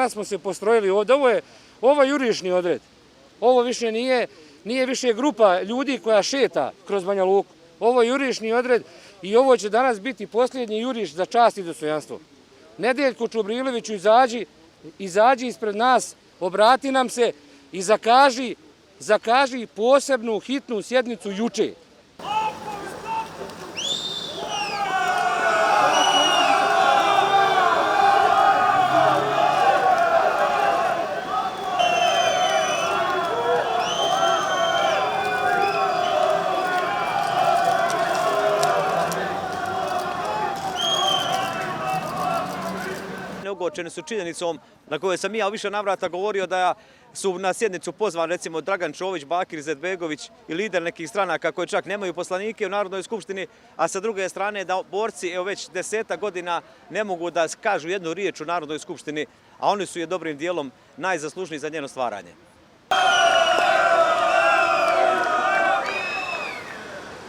danas smo se postrojili ovdje. Ovo je jurišni odred. Ovo više nije više grupa ljudi koja šeta kroz Banja Luku. Ovo je jurišni odred i ovo će danas biti posljednji juriš za čast i dostojanstvo. Nedeljko Čubriloviću, izađi ispred nas, obrati nam se i zakaži posebnu hitnu sjednicu juče. Ogorčeni su činjenicom na kojoj sam ja u više navrata govorio da su na sjednicu pozvan recimo Dragan Čović, Bakir Izetbegović i lider nekih stranaka koji čak nemaju poslanike u Narodnoj skupštini, a sa druge strane da borci već 10 godina ne mogu da kažu jednu riječ u Narodnoj skupštini, a oni su je dobrim dijelom najzaslužniji za njeno stvaranje.